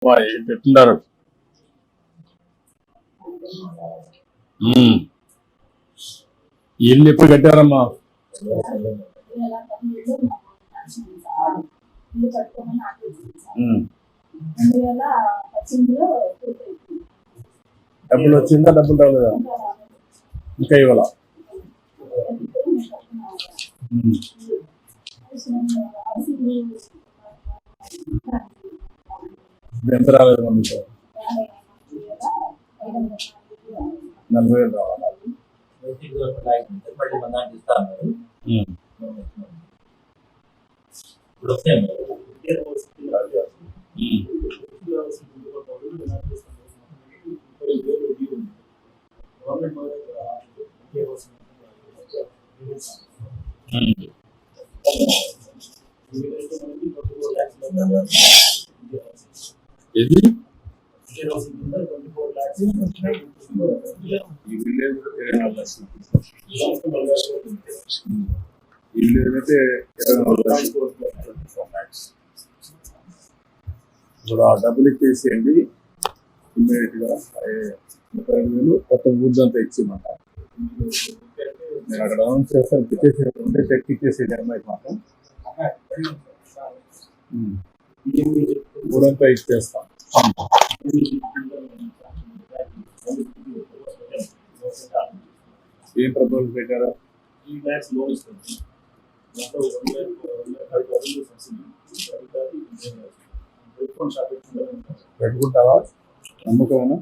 పెట్టున్నారు. ఇల్లు ఎప్పుడు కట్టారమ్మా? డబ్బులు వచ్చిందా? డబ్బులు రాలేదా? ఇంకా ఇవ్వాల. ఎంత రాలేదు మమ్మీతో? 40,000 రావాలా? ఇది ఇల్లు అయితే 24 లక్షలు. ఇప్పుడు ఆ డబ్బులు ఇచ్చేసేయండి ఇమ్మీడియట్ గా. 35,000 కొత్త ఊర్జంతా ఇచ్చిమంట. నేను అక్కడ అనౌన్స్ చేస్తాను. ఇచ్చేసేటంటే చెక్ ఇచ్చేసేది అమ్మాయికి మాత్రం ఊరంతా ఇచ్చేస్తాం. ఏం ప్రపోజల్ పెట్టారా? పెట్టుకుంటావా? నమ్మకమేనా?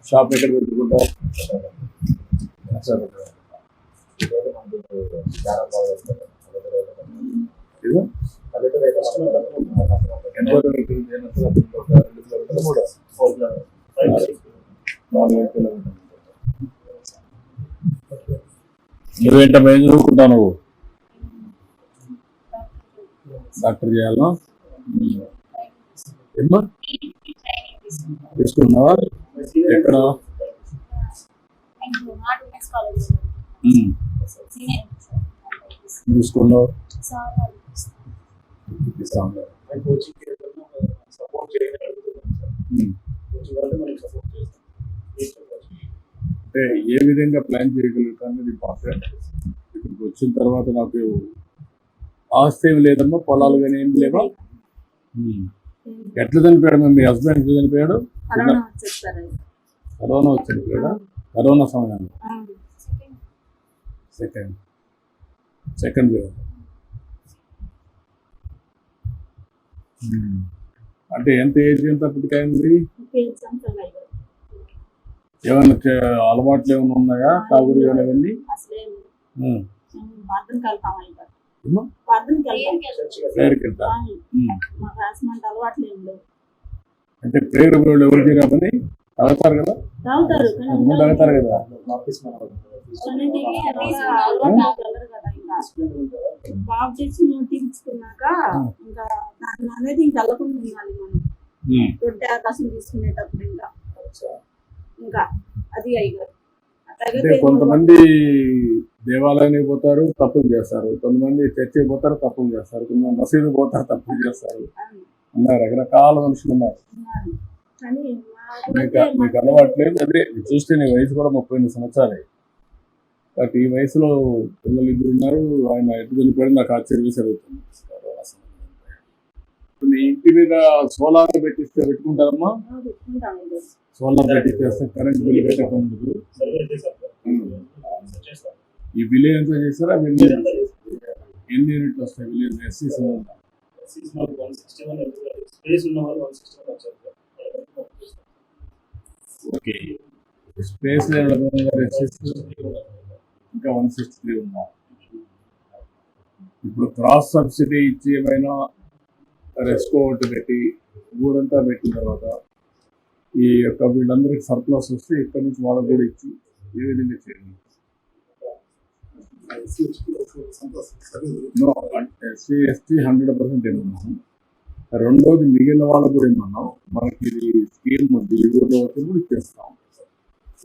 షాప్ ఎక్కడ పెట్టుకుంటావు? నువ్వేంటమ్మా ఏం చదువుకుంటావు? నువ్వు డాక్టర్ చేయాలా? ఏమ్మా తీసుకున్నావా? ఎక్కడ? తీసుకున్నావు? అంటే ఏ విధంగా ప్లాన్ చేయగలుగుతా అనేది ఇంపార్టెంట్. ఇక్కడికి వచ్చిన తర్వాత నాకు ఆస్తి ఏమి లేదమ్మా, పొలాలు కానీ ఏమి లేవా? ఎట్లా చనిపోయాడు? మీ హస్బెండ్ ఎట్లా చనిపోయాడు? కరోనా వచ్చి చనిపోయాడా? కరోనా సమయంలో సెకండ్ వేవ్. అంటే ఎంత ఏజ్ ఎంత అప్పటికైంది? ఏమైనా అలవాట్లు ఏమైనా ఉన్నాయా? తాగుడు అవన్నీ? అంటే ప్రేయర్ ఎవరు చేయరామని తాగుతారు కదా? తాగుతారు కదా? బాబు చేసి నువ్వు తీర్చుకున్నాక ఇంకా దాని అనేది ఇంకా వెళ్ళకుండా ఉండాలి మనం. రొట్టె ఆకాశం తీసుకునేటప్పుడు ఇంకా అది అయ్యారు. కొంతమంది దేవాలయానికి పోతారు, తప్పులు చేస్తారు. కొంతమంది చర్చికి పోతారు, తప్పులు చేస్తారు. కొంతమంది మసీదు పోతారు, తప్పులు చేస్తారు. ఉన్నారు, రకరకాల మనుషులు ఉన్నారు. మీకు అలవాట్లేదు. అదే చూస్తే నీ వయసు కూడా 38 సంవత్సరాలే. కాబట్టి ఈ వయసులో పిల్లలు 2 ఉన్నారు. ఆయన ఎటు వెళ్ళిపోయాడు నాకు ఆశ్చర్యం జరుగుతుంది. నీ ఇంటి మీద సోలార్ పెట్టుకుంటారమ్మా? సోలార్ పెట్టిస్తే కరెంట్ బిల్లు పెట్టకుండా ఈ బిల్లు ఎంత చేస్తారా? ఎన్ని యూనిట్లు వస్తాయి విలేజ్? ఎస్సీస్ ఓకే. స్పేస్ ఇంకా 163 ఉన్నా. ఇప్పుడు క్రాస్ సబ్సిడీ ఇచ్చి ఏమైనా రెస్కో ఒకటి పెట్టి ఊరంతా పెట్టిన తర్వాత ఈ యొక్క వీళ్ళందరికీ సర్ప్లస్ వస్తే ఇక్కడి నుంచి వాళ్ళకు కూడా ఇచ్చి ఏ విధంగా చేయాలి? ఎస్సీ ఎస్టీ 100% ఏమన్నా రెండోది మిగిలిన వాళ్ళకు కూడా ఏమన్నాం, మనకి ఇది స్కీమ్ ఉంది, ఈ ఊర్లో వచ్చి కూడా ఇచ్చేస్తాం.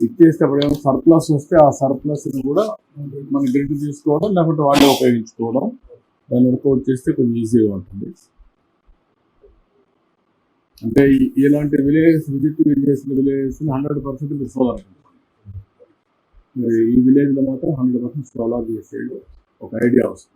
ఇచ్చేస్తే అప్పుడు ఏమైనా సర్ప్లస్ వస్తే ఆ సర్ప్లస్ ని కూడా మన గ్రిడ్ తీసుకోవడం, లేకపోతే వాళ్ళే ఉపయోగించుకోవడం, దాన్ని వర్కౌట్ చేస్తే కొంచెం ఈజీగా ఉంటుంది. అంటే ఇలాంటి విజిట్ చేసిన విలేజెస్ 100% సోలార్. ఈ విలేజ్ లో మాత్రం 100% సోలార్ చేసేది ఒక ఐడియా వస్తుంది.